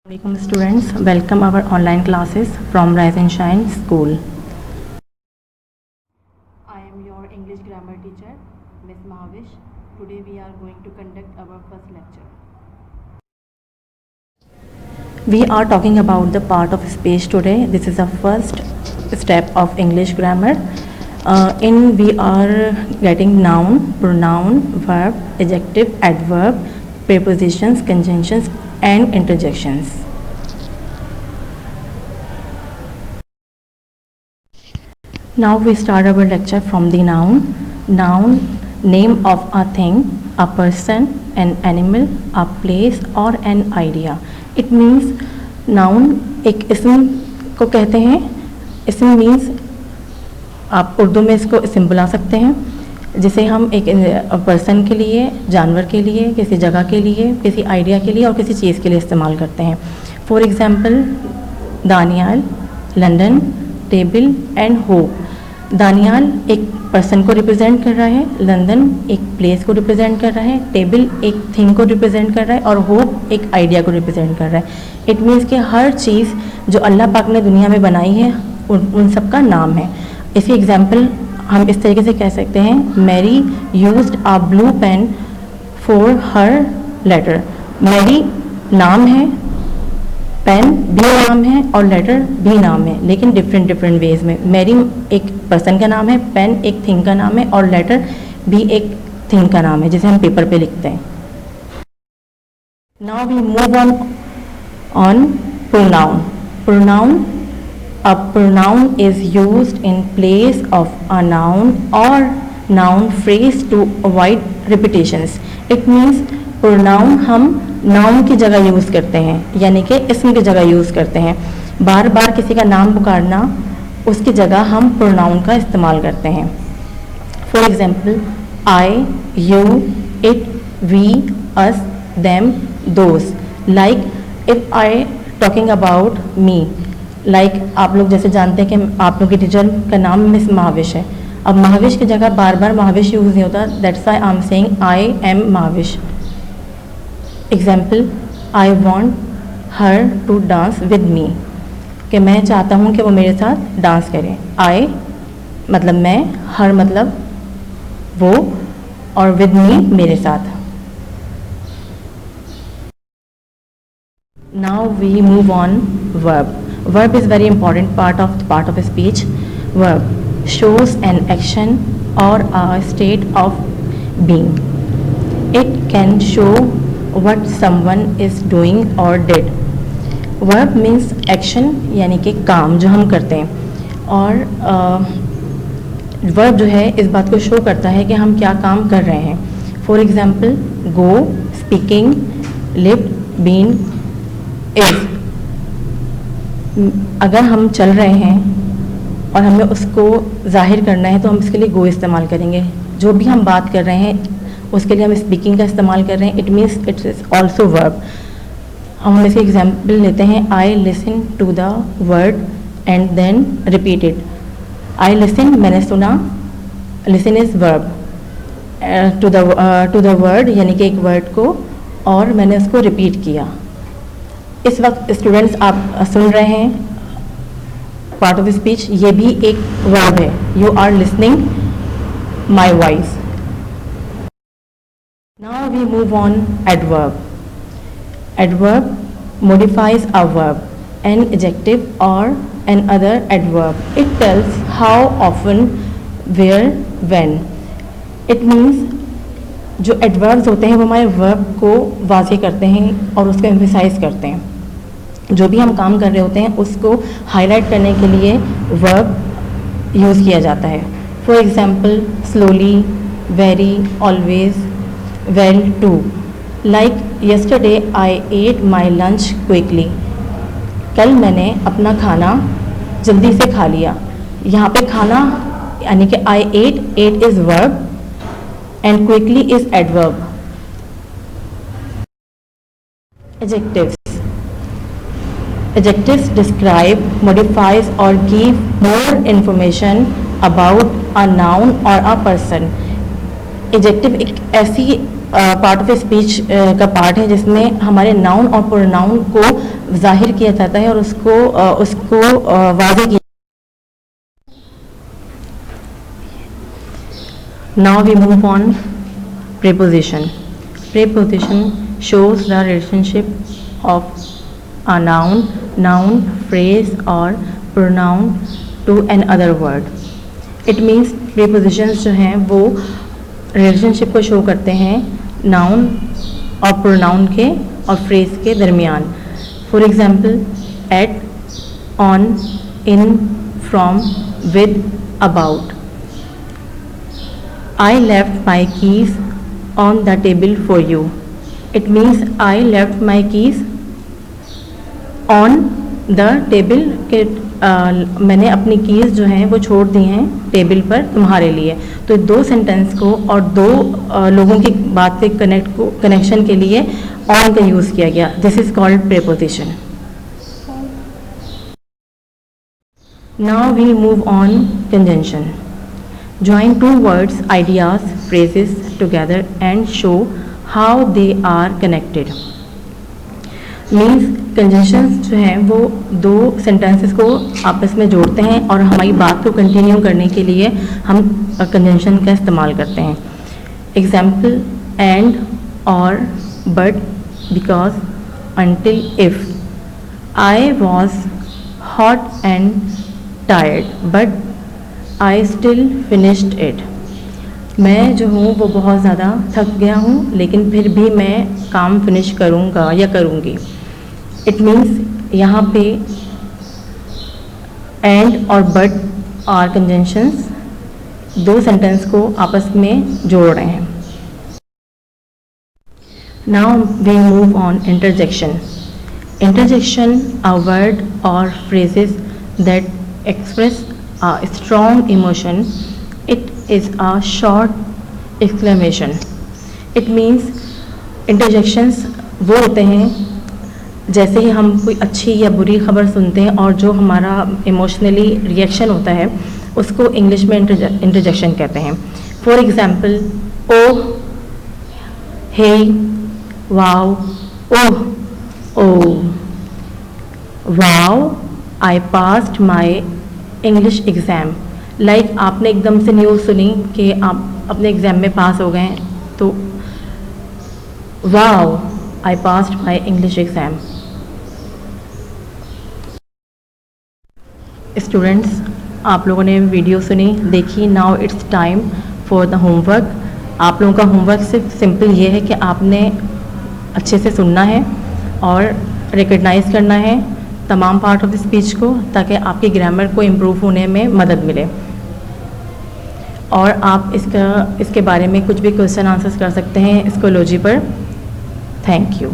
Welcome students, welcome our online classes from Rise and Shine School. I am your English grammar teacher, Miss Mahavish. Today we are going to conduct our first lecture. We are talking about the part of speech today. This is the first step of English grammar. We are getting noun, pronoun, verb, adjective, adverb, prepositions, conjunctions and interjections. Now we start our lecture from the noun. Noun, name of a thing, a person, an animal, a place or an idea. It means noun एक इसम को कहते हैं. इसम means आप उर्दू में इसको इसम बुला सकते हैं, जिसे हम एक पर्सन के लिए, जानवर के लिए, किसी जगह के लिए, किसी आइडिया के लिए और किसी चीज़ के लिए इस्तेमाल करते हैं. For example Daniyal, London, table and hope. Daniyal एक पर्सन को रिप्रेजेंट कर रहा है, लंदन एक प्लेस को रिप्रेजेंट कर रहा है, टेबल एक थिंग को रिप्रेजेंट कर रहा है और होप एक आइडिया को रिप्रेजेंट कर रहा है. इट मीन्स कि हर चीज़ जो अल्लाह पाक ने दुनिया में बनाई है उन सब का नाम है. इसकी एग्जाम्पल हम इस तरीके से कह सकते हैं, Mary used a blue pen for her letter. Mary नाम है, पेन भी नाम है और लेटर भी नाम है, लेकिन डिफरेंट वेज में. मैरी एक पर्सन का नाम है, पेन एक थिंग का नाम है और लेटर भी एक थिंग का नाम है जिसे हम पेपर पे लिखते हैं. Now we move on pronoun. Pronoun, a pronoun is used in place of a noun or noun phrase to avoid repetitions. It means pronoun हम noun की जगह यूज़ करते हैं, यानी कि इसम की जगह यूज़ करते हैं. बार बार किसी का नाम पुकारना, उसकी जगह हम pronoun का इस्तेमाल करते हैं. For example, I, you, it, we, us, them, those. Like if I talking about me. आप लोग जैसे जानते हैं कि आप लोग के टीचर का नाम मिस महाविश है. अब महाविश की जगह बार बार महाविश यूज़ नहीं होता. That's why I am saying I am महाविश. Example, I want her to dance with me. कि मैं चाहता हूँ कि वो मेरे साथ डांस करें. आई मतलब मैं, हर मतलब वो और विद मी मेरे साथ. Now we move on verb. Verb is very important part of speech. Verb shows an action or a state of being. It can show what someone is doing or did. Verb means action, यानी कि काम जो हम करते हैं. और verb जो है इस बात को शो करता है कि हम क्या काम कर रहे हैं. For example, go, speaking, lived, been, is. अगर हम चल रहे हैं और हमें उसको जाहिर करना है तो हम इसके लिए गो इस्तेमाल करेंगे. जो भी हम बात कर रहे हैं उसके लिए हम स्पीकिंग का इस्तेमाल कर रहे हैं. It means it is also verb. हम इसके एग्जाम्पल लेते हैं. I listen to the word and then repeated. I listen मैंने सुना, listen is verb. To the word यानी कि एक वर्ड को, और मैंने उसको रिपीट किया. इस वक्त स्टूडेंट्स आप सुन रहे हैं पार्ट ऑफ स्पीच, ये भी एक वर्ब है. You are listening my voice. Now we move on adverb. Adverb modifies a verb, an adjective or an other adverb. It tells how often, where, when. It means जो adverbs होते हैं वो हमारे verb को वाज़ेह करते हैं और उसको एम्फसाइज करते हैं. जो भी हम काम कर रहे होते हैं उसको हाईलाइट करने के लिए वर्ब यूज़ किया जाता है. For example, slowly, very, always, well, too. Like yesterday I ate my lunch quickly. कल मैंने अपना खाना जल्दी से खा लिया. यहाँ पे खाना यानी कि I ate is verb and quickly is adverb. Adjectives. Adjectives describe, modifies or give more information about a noun or a person. Adjective एक ऐसी पार्ट ऑफ स्पीच का पार्ट है जिसमें हमारे नाउन और प्रोनाउन को जाहिर किया जाता है और उसको वाज़ेह किया। Now we move on preposition. Preposition shows the relationship of a noun, phrase or pronoun to another word. It means prepositions जो हैं वो relationship को show करते हैं noun और pronoun के और phrase के दरमियान. For example, at, on, in, from, with, about. I left my keys on the table for you. It means I left my keys on the table के मैंने अपनी कीज़ जो हैं वो छोड़ दी हैं टेबल पर तुम्हारे लिए। तो दो सेंटेंस को और दो लोगों की बात से कनेक्शन के लिए ऑन का यूज़ किया गया। This is called preposition. Now we move on conjunction. Join two words, ideas, phrases together and show how they are connected. Means conjunctions जो हैं वो दो sentences को आपस में जोड़ते हैं और हमारी बात को continue करने के लिए हम conjunction का इस्तेमाल करते हैं. Example, and, or, but, because, until, if. I was hot and tired, but I still finished it. मैं जो हूँ वो बहुत ज़्यादा थक गया हूँ लेकिन फिर भी मैं काम फिनिश करूँगा या करूँगी. इट मीन्स यहाँ पे एंड और बट आर कंजंक्शंस दो सेंटेंस को आपस में जोड़ रहे हैं. Now we move on interjection. Interjection a word or phrases that express a strong emotion. It is a short exclamation. It means interjections वो होते हैं जैसे ही हम कोई अच्छी या बुरी खबर सुनते हैं और जो हमारा इमोशनली रिएक्शन होता है उसको इंग्लिश में इंटरजेक्शन कहते हैं. For example, oh, hey, wow, oh, oh, wow, I passed my English exam. Like आपने एकदम से न्यूज़ सुनी कि आप अपने एग्ज़ाम में पास हो गए हैं तो wow, I passed my English exam. Students, आप लोगों ने वीडियो सुनी, देखी. Now it's time for the homework. आप लोगों का होमवर्क सिर्फ सिंपल ये है कि आपने अच्छे से सुनना है और रिकग्नाइज़ करना है तमाम पार्ट ऑफ द स्पीच को ताकि आपकी ग्रामर को इम्प्रूव होने में मदद मिले. और आप इसके बारे में कुछ भी क्वेश्चन आंसर्स कर सकते हैं स्कोलॉजी पर. Thank you.